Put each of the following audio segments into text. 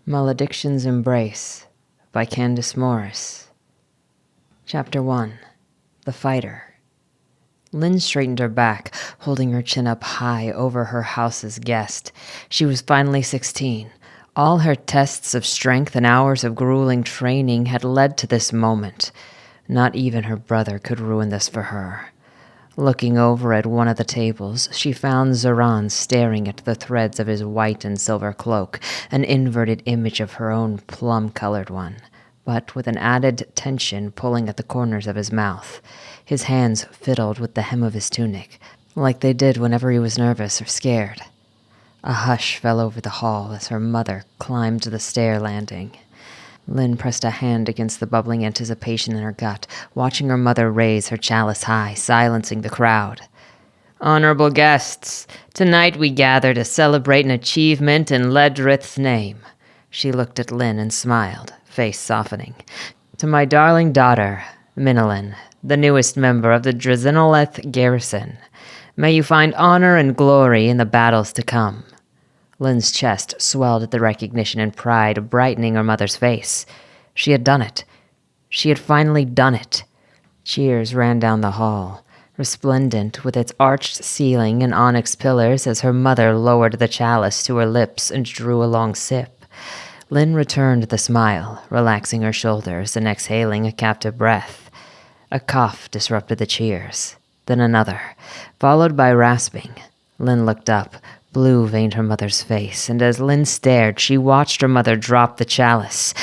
Malediction's Embrace by Candice Morris. Chapter 1. The Fighter. Lynn straightened her back, holding her chin up high over her house's guest. She was finally 16. All her tests of strength and hours of grueling training had led to this moment. Not even her brother could ruin this for her. Looking over at one of the tables, she found Zoran staring at the threads of his white and silver cloak, an inverted image of her own plum-colored one, but with an added tension pulling at the corners of his mouth. His hands fiddled with the hem of his tunic, like they did whenever he was nervous or scared. A hush fell over the hall as her mother climbed the stair landing. Lynn pressed a hand against the bubbling anticipation in her gut, watching her mother raise her chalice high, silencing the crowd. "Honorable guests, tonight we gather to celebrate an achievement in Ledrith's name." She looked at Lynn and smiled, face softening. "To my darling daughter, Minalin, the newest member of the Drazinoleth garrison. May you find honor and glory in the battles to come." Lynn's chest swelled at the recognition and pride brightening her mother's face. She had done it. She had finally done it. Cheers ran down the hall, resplendent with its arched ceiling and onyx pillars as her mother lowered the chalice to her lips and drew a long sip. Lynn returned the smile, relaxing her shoulders and exhaling a captive breath. A cough disrupted the cheers, then another, followed by rasping. Lynn looked up. Blue veined her mother's face, and as Lynn stared, she watched her mother drop the chalice.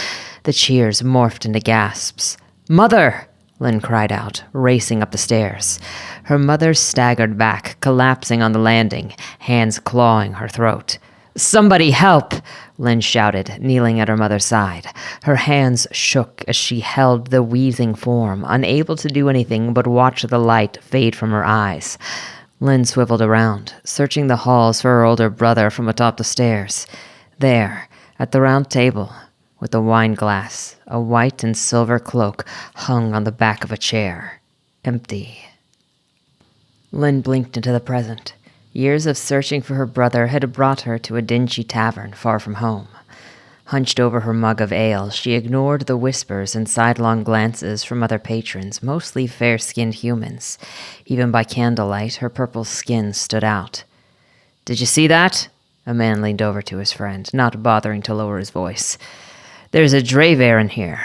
The cheers morphed into gasps. "Mother!" Lynn cried out, racing up the stairs. Her mother staggered back, collapsing on the landing, hands clawing her throat. "Somebody help!" Lynn shouted, kneeling at her mother's side. Her hands shook as she held the wheezing form, unable to do anything but watch the light fade from her eyes. Lynn swiveled around, searching the halls for her older brother from atop the stairs. There, at the round table, with a wine glass, a white and silver cloak hung on the back of a chair. Empty. Lynn blinked into the present. Years of searching for her brother had brought her to a dingy tavern far from home. Hunched over her mug of ale, she ignored the whispers and sidelong glances from other patrons, mostly fair-skinned humans. Even by candlelight, her purple skin stood out. "Did you see that?" A man leaned over to his friend, not bothering to lower his voice. "There's a Draver in here."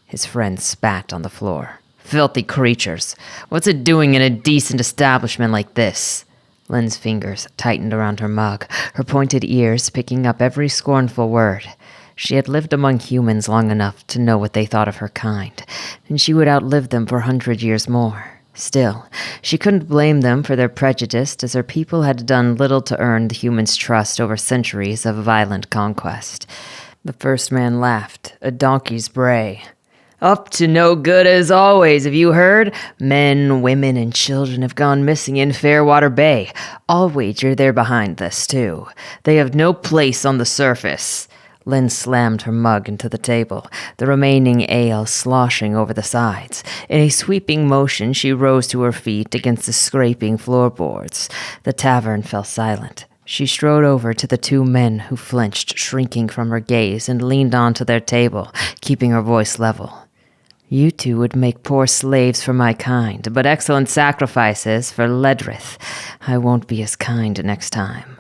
His friend spat on the floor. "Filthy creatures. What's it doing in a decent establishment like this?" Lynn's fingers tightened around her mug, her pointed ears picking up every scornful word. She had lived among humans long enough to know what they thought of her kind, and she would outlive them for 100 years more. Still, she couldn't blame them for their prejudice, as her people had done little to earn the humans' trust over centuries of violent conquest. The first man laughed, a donkey's bray. "Up to no good as always, have you heard? Men, women, and children have gone missing in Fairwater Bay. I'll wager they're behind this, too. They have no place on the surface." Lynn slammed her mug into the table, the remaining ale sloshing over the sides. In a sweeping motion, she rose to her feet against the scraping floorboards. The tavern fell silent. She strode over to the two men who flinched, shrinking from her gaze, and leaned onto their table, keeping her voice level. "You two would make poor slaves for my kind, but excellent sacrifices for Ledrith. I won't be as kind next time."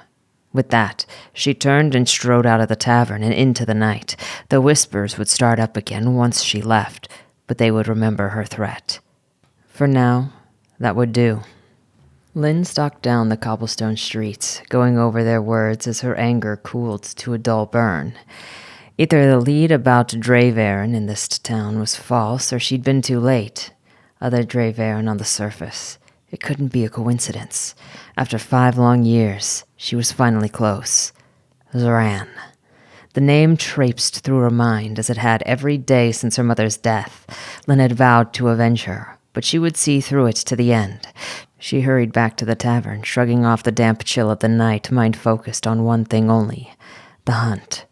With that, she turned and strode out of the tavern and into the night. The whispers would start up again once she left, but they would remember her threat. For now, that would do. Lynn stalked down the cobblestone streets, going over their words as her anger cooled to a dull burn. Either the lead about Draverin in this town was false, or she'd been too late. Other Draverin on the surface. It couldn't be a coincidence. After 5 long years, she was finally close. Zoran. The name traipsed through her mind as it had every day since her mother's death. Lynn had vowed to avenge her, but she would see through it to the end. She hurried back to the tavern, shrugging off the damp chill of the night, mind focused on one thing only: the hunt.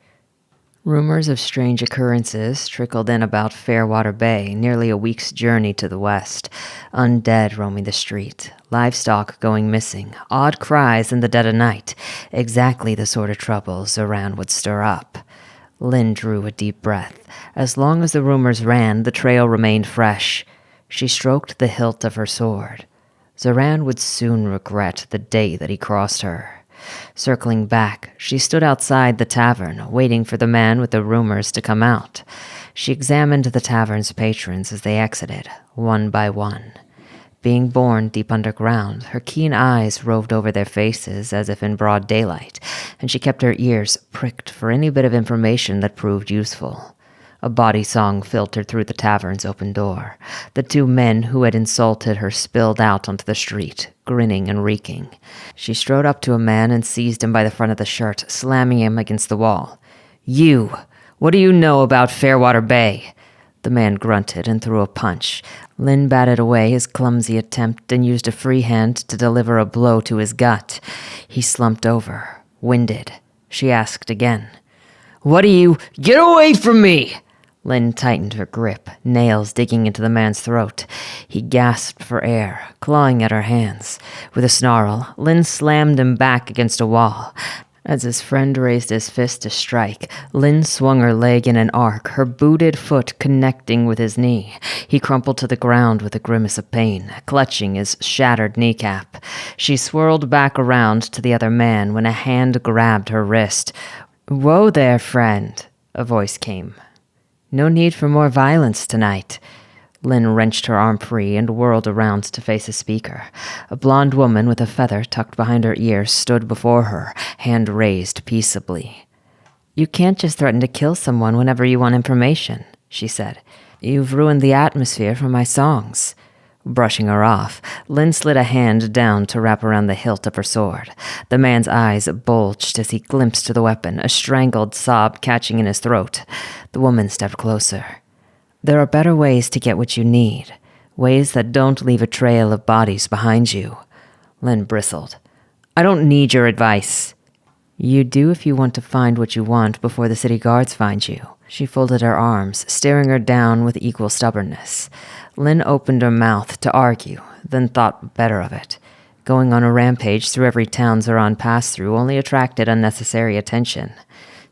Rumors of strange occurrences trickled in about Fairwater Bay, nearly a week's journey to the west. Undead roaming the street, livestock going missing, odd cries in the dead of night. Exactly the sort of trouble Zoran would stir up. Lynn drew a deep breath. As long as the rumors ran, the trail remained fresh. She stroked the hilt of her sword. Zoran would soon regret the day that he crossed her. Circling back, she stood outside the tavern, waiting for the man with the rumors to come out. She examined the tavern's patrons as they exited, one by one. Being born deep underground, her keen eyes roved over their faces as if in broad daylight, and she kept her ears pricked for any bit of information that proved useful. A bawdy song filtered through the tavern's open door. The two men who had insulted her spilled out onto the street, grinning and reeking. She strode up to a man and seized him by the front of the shirt, slamming him against the wall. "You! What do you know about Fairwater Bay?" The man grunted and threw a punch. Lynn batted away his clumsy attempt and used a free hand to deliver a blow to his gut. He slumped over, winded. She asked again. "What do you— Get away from me!" Lynn tightened her grip, nails digging into the man's throat. He gasped for air, clawing at her hands. With a snarl, Lynn slammed him back against a wall. As his friend raised his fist to strike, Lynn swung her leg in an arc, her booted foot connecting with his knee. He crumpled to the ground with a grimace of pain, clutching his shattered kneecap. She swirled back around to the other man when a hand grabbed her wrist. "Whoa there, friend," a voice came. "No need for more violence tonight." Lynn wrenched her arm free and whirled around to face a speaker. A blonde woman with a feather tucked behind her ear stood before her, hand raised peaceably. "You can't just threaten to kill someone whenever you want information," she said. "You've ruined the atmosphere for my songs." Brushing her off, Lynn slid a hand down to wrap around the hilt of her sword. The man's eyes bulged as he glimpsed the weapon, a strangled sob catching in his throat. The woman stepped closer. "There are better ways to get what you need, ways that don't leave a trail of bodies behind you." Lynn bristled. "I don't need your advice." "You do if you want to find what you want before the city guards find you." She folded her arms, staring her down with equal stubbornness. Lynn opened her mouth to argue, then thought better of it. Going on a rampage through every town Zoran passed through only attracted unnecessary attention.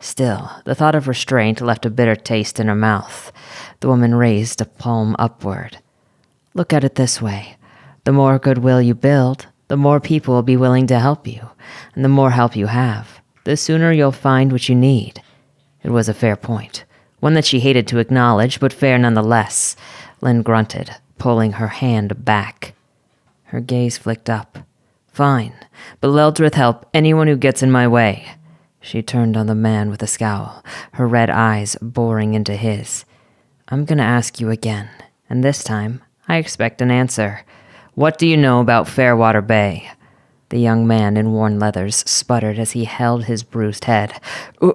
Still, the thought of restraint left a bitter taste in her mouth. The woman raised a palm upward. "Look at it this way. The more goodwill you build, the more people will be willing to help you. And the more help you have, the sooner you'll find what you need." It was a fair point, one that she hated to acknowledge, but fair nonetheless. Lynn grunted, pulling her hand back. Her gaze flicked up. "Fine, but Leldrith help anyone who gets in my way." She turned on the man with a scowl, her red eyes boring into his. "I'm gonna ask you again, and this time I expect an answer. What do you know about Fairwater Bay?" The young man in worn leathers sputtered as he held his bruised head.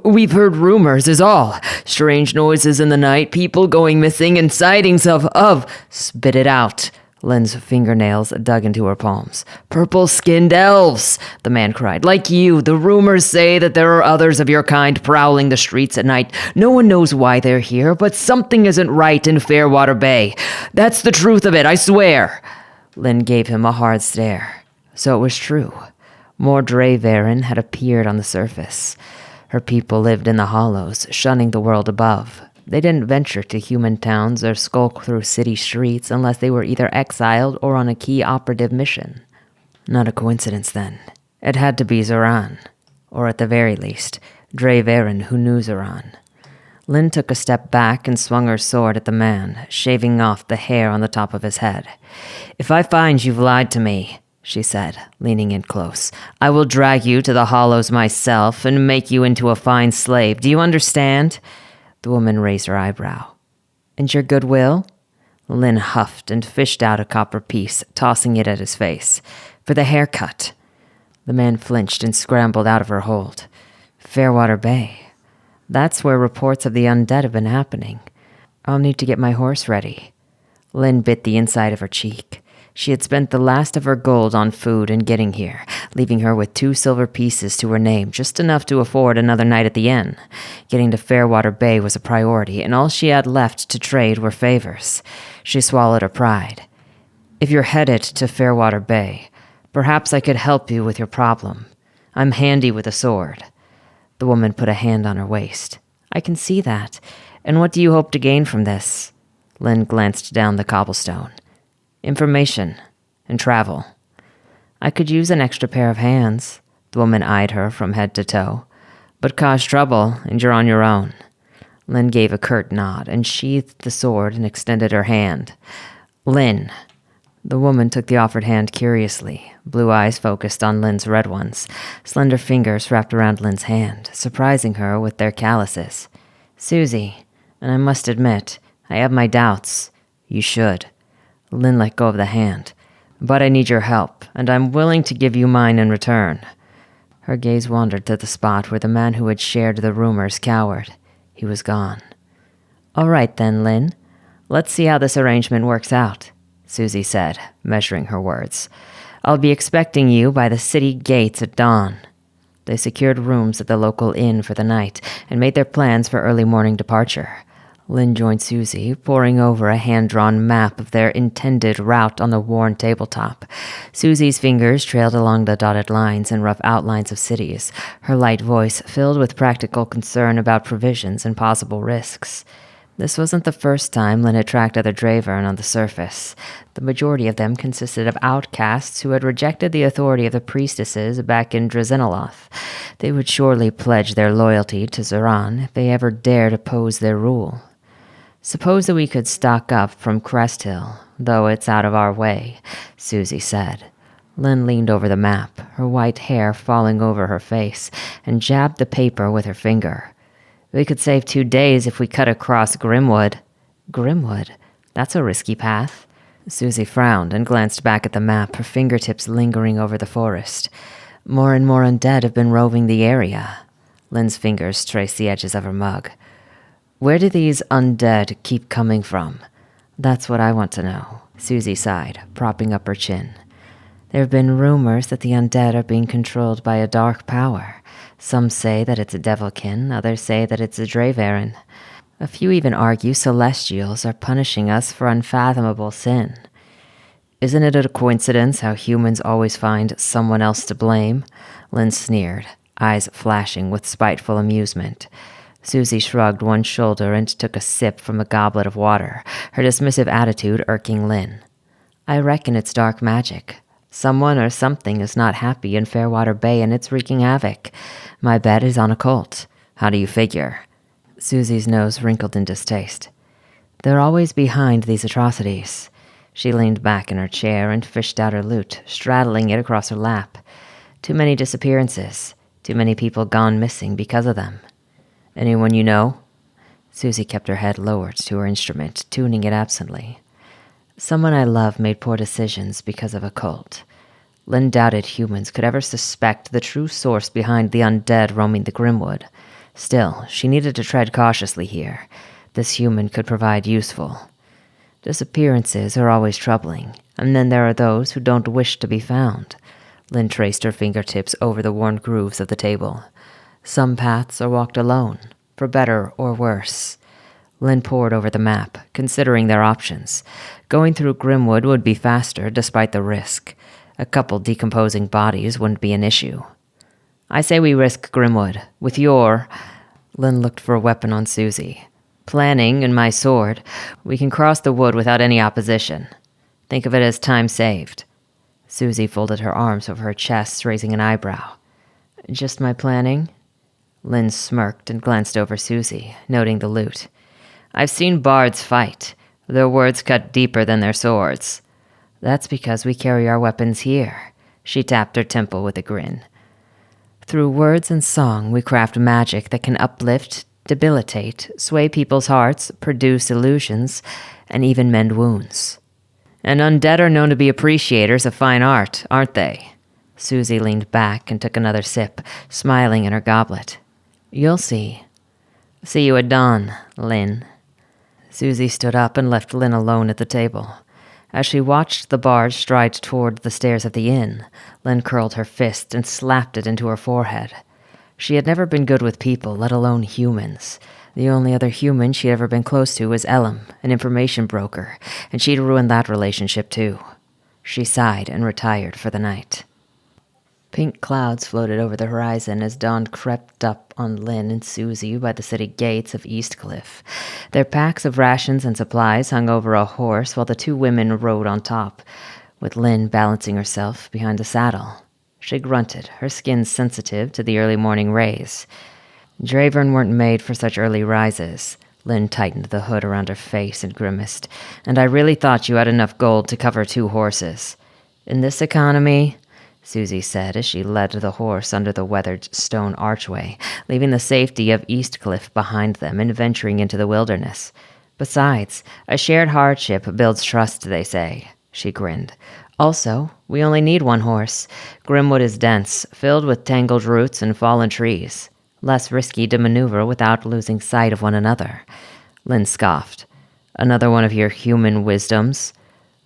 "We've heard rumors, is all. Strange noises in the night, people going missing, and sightings of— Spit it out." Lynn's fingernails dug into her palms. "Purple-skinned elves," the man cried. "Like you, the rumors say that there are others of your kind prowling the streets at night. No one knows why they're here, but something isn't right in Fairwater Bay. That's the truth of it, I swear." Lynn gave him a hard stare. So it was true. More Dreyvaren had appeared on the surface. Her people lived in the hollows, shunning the world above. They didn't venture to human towns or skulk through city streets unless they were either exiled or on a key operative mission. Not a coincidence, then. It had to be Zoran. Or at the very least, Dreyvaren who knew Zoran. Lynn took a step back and swung her sword at the man, shaving off the hair on the top of his head. "If I find you've lied to me," she said, leaning in close, "I will drag you to the hollows myself and make you into a fine slave. Do you understand?" The woman raised her eyebrow. "And your goodwill?" Lynn huffed and fished out a copper piece, tossing it at his face. "For the haircut." The man flinched and scrambled out of her hold. "Fairwater Bay. That's where reports of the undead have been happening. I'll need to get my horse ready." Lynn bit the inside of her cheek. She had spent the last of her gold on food in getting here, leaving her with 2 silver pieces to her name, just enough to afford another night at the inn. Getting to Fairwater Bay was a priority, and all she had left to trade were favors. She swallowed her pride. "If you're headed to Fairwater Bay, perhaps I could help you with your problem. I'm handy with a sword." The woman put a hand on her waist. I can see that. And what do you hope to gain from this? Lynn glanced down the cobblestone. Information and travel. I could use an extra pair of hands. The woman eyed her from head to toe. But cause trouble, and you're on your own. Lynn gave a curt nod and sheathed the sword and extended her hand. Lynn. The woman took the offered hand curiously, blue eyes focused on Lynn's red ones, slender fingers wrapped around Lynn's hand, surprising her with their calluses. Susie, and I must admit, I have my doubts. You should. Lynn let go of the hand. But I need your help, and I'm willing to give you mine in return. Her gaze wandered to the spot where the man who had shared the rumors cowered. He was gone. All right then, Lynn. Let's see how this arrangement works out, Susie said, measuring her words. I'll be expecting you by the city gates at dawn. They secured rooms at the local inn for the night and made their plans for early morning departure. Lynn joined Susie, poring over a hand-drawn map of their intended route on the worn tabletop. Susie's fingers trailed along the dotted lines and rough outlines of cities, her light voice filled with practical concern about provisions and possible risks. This wasn't the first time Lynn had tracked other Drayvern on the surface. The majority of them consisted of outcasts who had rejected the authority of the priestesses back in Drazinoloth. They would surely pledge their loyalty to Zoran if they ever dared oppose their rule. Suppose that we could stock up from Crest Hill, though it's out of our way, Susie said. Lynn leaned over the map, her white hair falling over her face, and jabbed the paper with her finger. We could save 2 days if we cut across Grimwood. Grimwood? That's a risky path. Susie frowned and glanced back at the map, her fingertips lingering over the forest. More and more undead have been roving the area. Lynn's fingers traced the edges of her mug. Where do these undead keep coming from? That's what I want to know, Susie sighed, propping up her chin. There have been rumors that the undead are being controlled by a dark power. Some say that it's a devilkin, others say that it's a Drayveren. A few even argue celestials are punishing us for unfathomable sin. Isn't it a coincidence how humans always find someone else to blame? Lynn sneered, eyes flashing with spiteful amusement. Susie shrugged one shoulder and took a sip from a goblet of water, her dismissive attitude irking Lynn. I reckon it's dark magic. Someone or something is not happy in Fairwater Bay and it's wreaking havoc. My bet is on a cult. How do you figure? Susie's nose wrinkled in distaste. They're always behind these atrocities. She leaned back in her chair and fished out her lute, straddling it across her lap. Too many disappearances. Too many people gone missing because of them. Anyone you know? Susie kept her head lowered to her instrument, tuning it absently. Someone I love made poor decisions because of a cult. Lynn doubted humans could ever suspect the true source behind the undead roaming the Grimwood. Still, she needed to tread cautiously here. This human could provide useful. Disappearances are always troubling, and then there are those who don't wish to be found. Lynn traced her fingertips over the worn grooves of the table. Some paths are walked alone, for better or worse. Lynn pored over the map, considering their options. Going through Grimwood would be faster, despite the risk. A couple decomposing bodies wouldn't be an issue. I say we risk Grimwood. With your... Lynn looked for a weapon on Susie. Planning and my sword, we can cross the wood without any opposition. Think of it as time saved. Susie folded her arms over her chest, raising an eyebrow. Just my planning? Lynn smirked and glanced over Susie, noting the lute. I've seen bards fight. Their words cut deeper than their swords. That's because we carry our weapons here. She tapped her temple with a grin. Through words and song, we craft magic that can uplift, debilitate, sway people's hearts, produce illusions, and even mend wounds. And undead are known to be appreciators of fine art, aren't they? Susie leaned back and took another sip, smiling in her goblet. You'll see. See you at dawn, Lynn. Susie stood up and left Lynn alone at the table. As she watched the barge stride toward the stairs of the inn, Lynn curled her fist and slapped it into her forehead. She had never been good with people, let alone humans. The only other human she'd ever been close to was Elam, an information broker, and she'd ruined that relationship too. She sighed and retired for the night. Pink clouds floated over the horizon as dawn crept up on Lynn and Susie by the city gates of Eastcliff. Their packs of rations and supplies hung over a horse while the two women rode on top, with Lynn balancing herself behind the saddle. She grunted, her skin sensitive to the early morning rays. Dravern weren't made for such early rises. Lynn tightened the hood around her face and grimaced. And I really thought you had enough gold to cover 2 horses. In this economy, Susie said as she led the horse under the weathered stone archway, leaving the safety of Eastcliff behind them and venturing into the wilderness. Besides, a shared hardship builds trust, they say. She grinned. Also, we only need 1 horse. Grimwood is dense, filled with tangled roots and fallen trees. Less risky to maneuver without losing sight of one another. Lynn scoffed. Another one of your human wisdoms?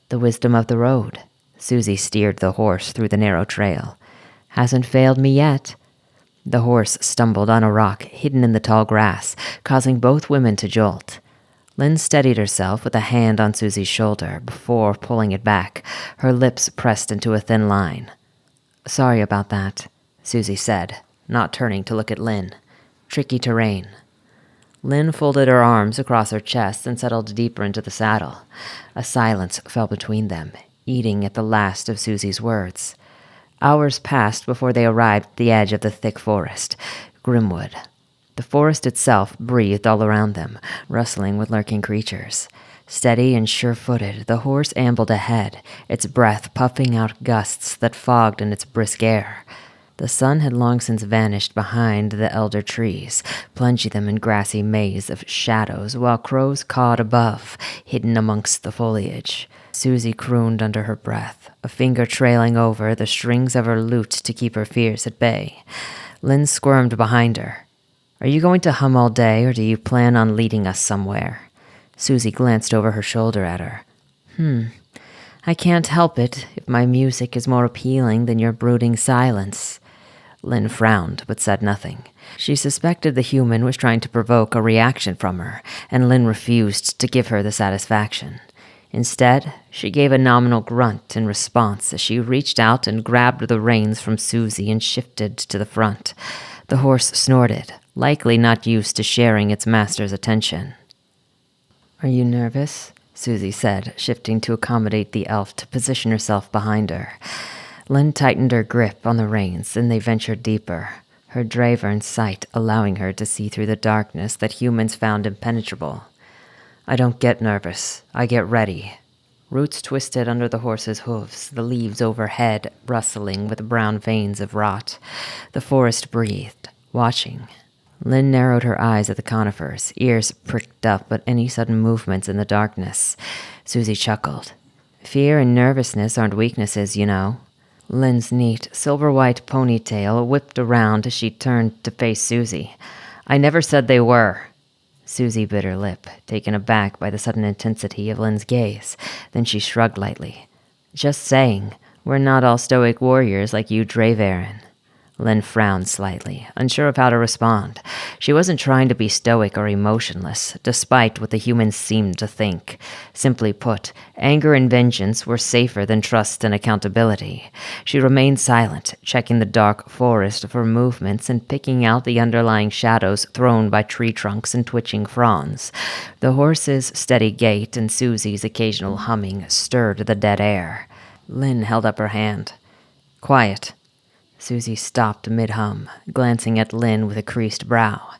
The wisdom of the road. Susie steered the horse through the narrow trail. Hasn't failed me yet. The horse stumbled on a rock hidden in the tall grass, causing both women to jolt. Lynn steadied herself with a hand on Susie's shoulder before pulling it back, her lips pressed into a thin line. Sorry about that, Susie said, not turning to look at Lynn. Tricky terrain. Lynn folded her arms across her chest and settled deeper into the saddle. A silence fell between them, eating at the last of Susie's words. Hours passed before they arrived at the edge of the thick forest, Grimwood. The forest itself breathed all around them, rustling with lurking creatures. Steady and sure-footed, the horse ambled ahead, its breath puffing out gusts that fogged in its brisk air. The sun had long since vanished behind the elder trees, plunging them in grassy maze of shadows, while crows cawed above, hidden amongst the foliage. Susie crooned under her breath, a finger trailing over the strings of her lute to keep her fears at bay. Lynn squirmed behind her. Are you going to hum all day, or do you plan on leading us somewhere? Susie glanced over her shoulder at her. I can't help it if my music is more appealing than your brooding silence. Lynn frowned, but said nothing. She suspected the human was trying to provoke a reaction from her, and Lynn refused to give her the satisfaction. Instead, she gave a nominal grunt in response as she reached out and grabbed the reins from Susie and shifted to the front. The horse snorted, likely not used to sharing its master's attention. Are you nervous? Susie said, shifting to accommodate the elf to position herself behind her. Lynn tightened her grip on the reins, and they ventured deeper, her Dravern's sight allowing her to see through the darkness that humans found impenetrable. I don't get nervous. I get ready. Roots twisted under the horse's hooves, the leaves overhead rustling with brown veins of rot. The forest breathed, watching. Lynn narrowed her eyes at the conifers, ears pricked up at any sudden movements in the darkness. Susie chuckled. Fear and nervousness aren't weaknesses, you know. Lynn's neat, silver-white ponytail whipped around as she turned to face Susie. I never said they were. Susie bit her lip, taken aback by the sudden intensity of Lynn's gaze. Then she shrugged lightly. Just saying, we're not all stoic warriors like you Dravaren. Lynn frowned slightly, unsure of how to respond. She wasn't trying to be stoic or emotionless, despite what the humans seemed to think. Simply put, anger and vengeance were safer than trust and accountability. She remained silent, checking the dark forest for movements and picking out the underlying shadows thrown by tree trunks and twitching fronds. The horse's steady gait and Susie's occasional humming stirred the dead air. Lynn held up her hand. Quiet. Susie stopped mid-hum, glancing at Lynn with a creased brow.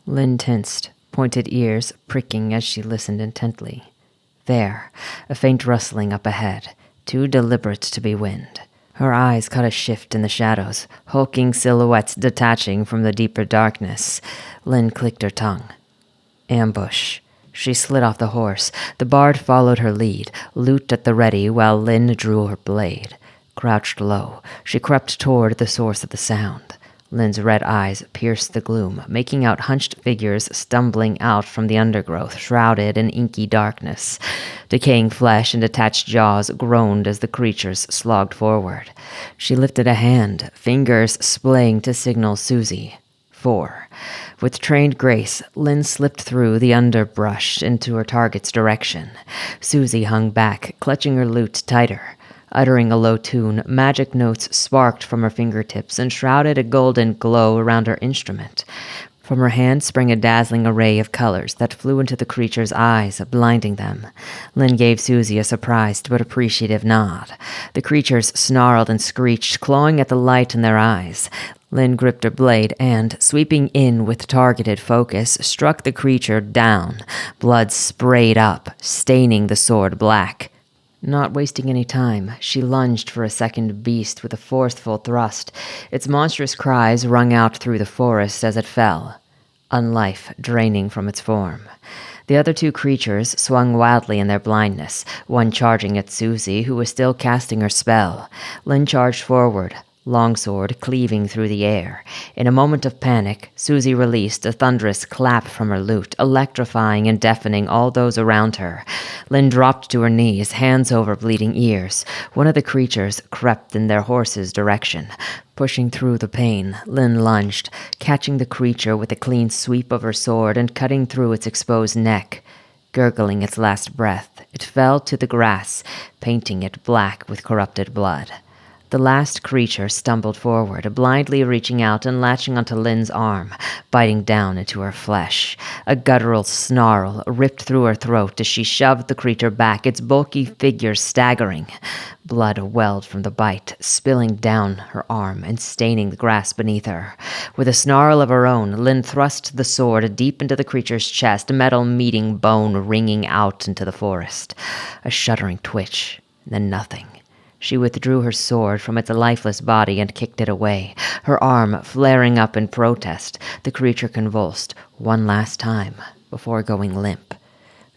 Lynn tensed, pointed ears pricking as she listened intently. There, a faint rustling up ahead, too deliberate to be wind. Her eyes caught a shift in the shadows, hulking silhouettes detaching from the deeper darkness. Lynn clicked her tongue. Ambush. She slid off the horse. The bard followed her lead, lute at the ready while Lynn drew her blade. Crouched low, she crept toward the source of the sound. Lynn's red eyes pierced the gloom, making out hunched figures stumbling out from the undergrowth, shrouded in inky darkness. Decaying flesh and detached jaws groaned as the creatures slogged forward. She lifted a hand, fingers splaying to signal Susie. 4. With trained grace, Lynn slipped through the underbrush into her target's direction. Susie hung back, clutching her lute tighter. Uttering a low tune, magic notes sparked from her fingertips and shrouded a golden glow around her instrument. From her hand sprang a dazzling array of colors that flew into the creature's eyes, blinding them. Lynn gave Susie a surprised but appreciative nod. The creatures snarled and screeched, clawing at the light in their eyes. Lynn gripped her blade and, sweeping in with targeted focus, struck the creature down. Blood sprayed up, staining the sword black. Not wasting any time, she lunged for a second beast with a forceful thrust. Its monstrous cries rung out through the forest as it fell, unlife draining from its form. The other two creatures swung wildly in their blindness, one charging at Susie, who was still casting her spell. Lynn charged forward, longsword cleaving through the air. In a moment of panic, Susie released a thunderous clap from her lute, electrifying and deafening all those around her. Lynn dropped to her knees, hands over bleeding ears. One of the creatures crept in their horse's direction. Pushing through the pain, Lynn lunged, catching the creature with a clean sweep of her sword and cutting through its exposed neck. Gurgling its last breath, it fell to the grass, painting it black with corrupted blood. The last creature stumbled forward, blindly reaching out and latching onto Lynn's arm, biting down into her flesh. A guttural snarl ripped through her throat as she shoved the creature back, its bulky figure staggering. Blood welled from the bite, spilling down her arm and staining the grass beneath her. With a snarl of her own, Lynn thrust the sword deep into the creature's chest, metal meeting bone ringing out into the forest. A shuddering twitch, then nothing. She withdrew her sword from its lifeless body and kicked it away, her arm flaring up in protest. The creature convulsed one last time before going limp.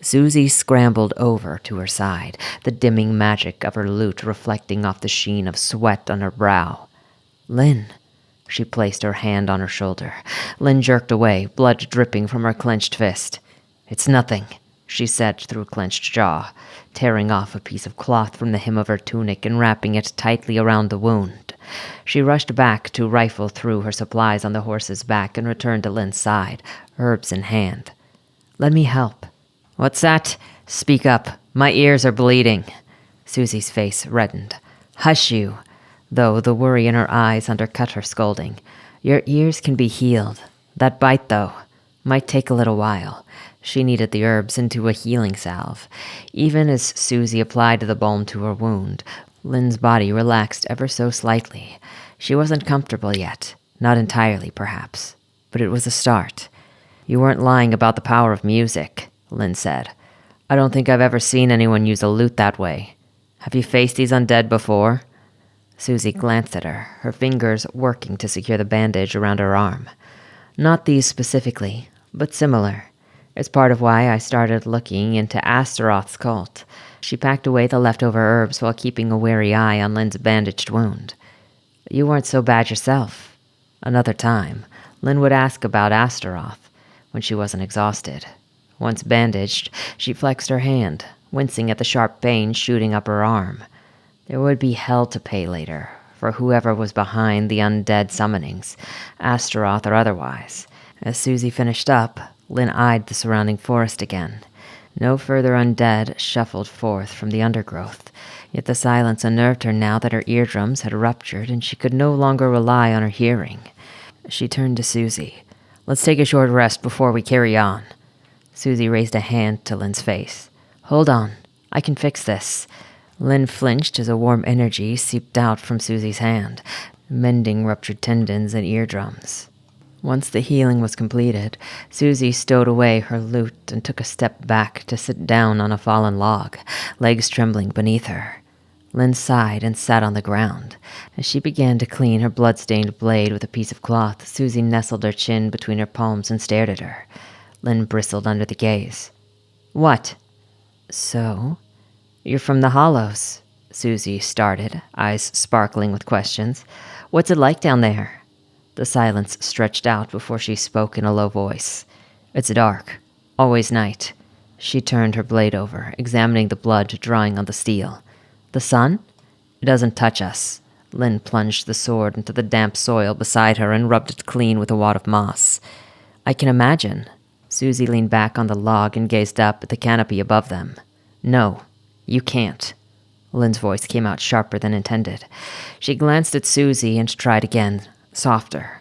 Susie scrambled over to her side, the dimming magic of her lute reflecting off the sheen of sweat on her brow. "Lynn." She placed her hand on her shoulder. Lynn jerked away, blood dripping from her clenched fist. "It's nothing," she said through clenched jaw, tearing off a piece of cloth from the hem of her tunic and wrapping it tightly around the wound. She rushed back to rifle through her supplies on the horse's back and returned to Lynn's side, herbs in hand. "Let me help." "What's that? Speak up. My ears are bleeding." Susie's face reddened. "Hush you," though the worry in her eyes undercut her scolding. "Your ears can be healed. That bite, though, might take a little while." She kneaded the herbs into a healing salve. Even as Susie applied the balm to her wound, Lynn's body relaxed ever so slightly. She wasn't comfortable yet. Not entirely, perhaps. But it was a start. "You weren't lying about the power of music," Lynn said. "I don't think I've ever seen anyone use a lute that way. Have you faced these undead before?" Susie glanced at her fingers working to secure the bandage around her arm. "Not these specifically, but similar. It's part of why I started looking into Astaroth's cult." She packed away the leftover herbs while keeping a wary eye on Lynn's bandaged wound. "You weren't so bad yourself." Another time, Lynn would ask about Astaroth when she wasn't exhausted. Once bandaged, she flexed her hand, wincing at the sharp pain shooting up her arm. There would be hell to pay later for whoever was behind the undead summonings, Astaroth or otherwise. As Susie finished up, Lynn eyed the surrounding forest again. No further undead shuffled forth from the undergrowth, yet the silence unnerved her now that her eardrums had ruptured and she could no longer rely on her hearing. She turned to Susie. "Let's take a short rest before we carry on." Susie raised a hand to Lynn's face. "Hold on, I can fix this." Lynn flinched as a warm energy seeped out from Susie's hand, mending ruptured tendons and eardrums. Once the healing was completed, Susie stowed away her lute and took a step back to sit down on a fallen log, legs trembling beneath her. Lynn sighed and sat on the ground. As she began to clean her blood-stained blade with a piece of cloth, Susie nestled her chin between her palms and stared at her. Lynn bristled under the gaze. "What?" "So? You're from the Hollows," Susie started, eyes sparkling with questions. "What's it like down there?" The silence stretched out before she spoke in a low voice. "It's dark. Always night." She turned her blade over, examining the blood drying on the steel. "The sun? It doesn't touch us." Lynn plunged the sword into the damp soil beside her and rubbed it clean with a wad of moss. "I can imagine." Susie leaned back on the log and gazed up at the canopy above them. "No, you can't." Lynn's voice came out sharper than intended. She glanced at Susie and tried again, softer.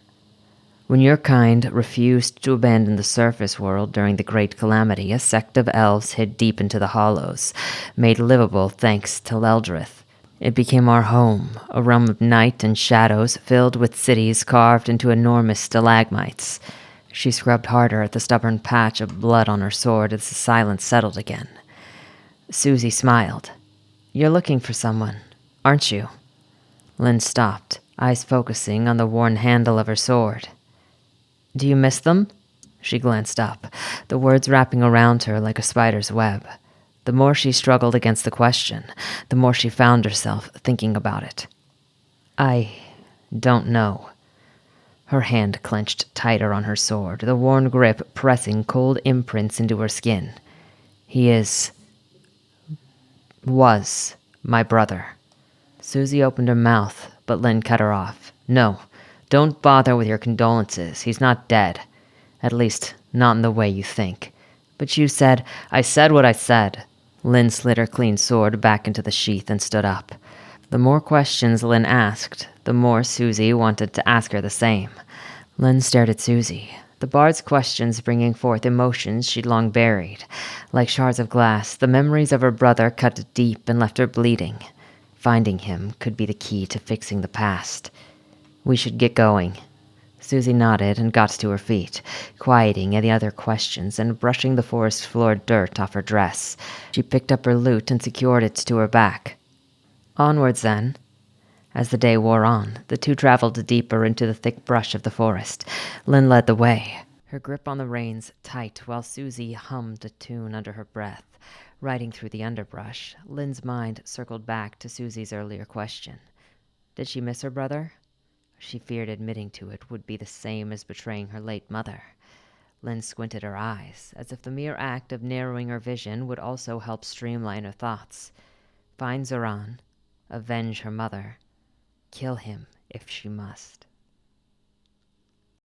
When your kind refused to abandon the surface world during the Great Calamity, a sect of elves hid deep into the hollows, made livable thanks to Leldrith. It became our home, a realm of night and shadows filled with cities carved into enormous stalagmites. She scrubbed harder at the stubborn patch of blood on her sword as the silence settled again. Susie smiled. "You're looking for someone, aren't you?" Lynn stopped, eyes focusing on the worn handle of her sword. "Do you miss them?" She glanced up, the words wrapping around her like a spider's web. The more she struggled against the question, the more she found herself thinking about it. "I don't know." Her hand clenched tighter on her sword, the worn grip pressing cold imprints into her skin. "He was my brother." Susie opened her mouth, but Lynn cut her off. "No, don't bother with your condolences. He's not dead. At least, not in the way you think." "But you said—" "I said what I said." Lynn slid her clean sword back into the sheath and stood up. The more questions Lynn asked, the more Susie wanted to ask her the same. Lynn stared at Susie, the bard's questions bringing forth emotions she'd long buried. Like shards of glass, the memories of her brother cut deep and left her bleeding. Finding him could be the key to fixing the past. "We should get going." Susie nodded and got to her feet, quieting any other questions and brushing the forest floor dirt off her dress. She picked up her lute and secured it to her back. Onwards, then. As the day wore on, the two traveled deeper into the thick brush of the forest. Lynn led the way, her grip on the reins tight while Susie hummed a tune under her breath. Riding through the underbrush, Lynn's mind circled back to Susie's earlier question. Did she miss her brother? She feared admitting to it would be the same as betraying her late mother. Lynn squinted her eyes, as if the mere act of narrowing her vision would also help streamline her thoughts. Find Zoran, avenge her mother, kill him if she must.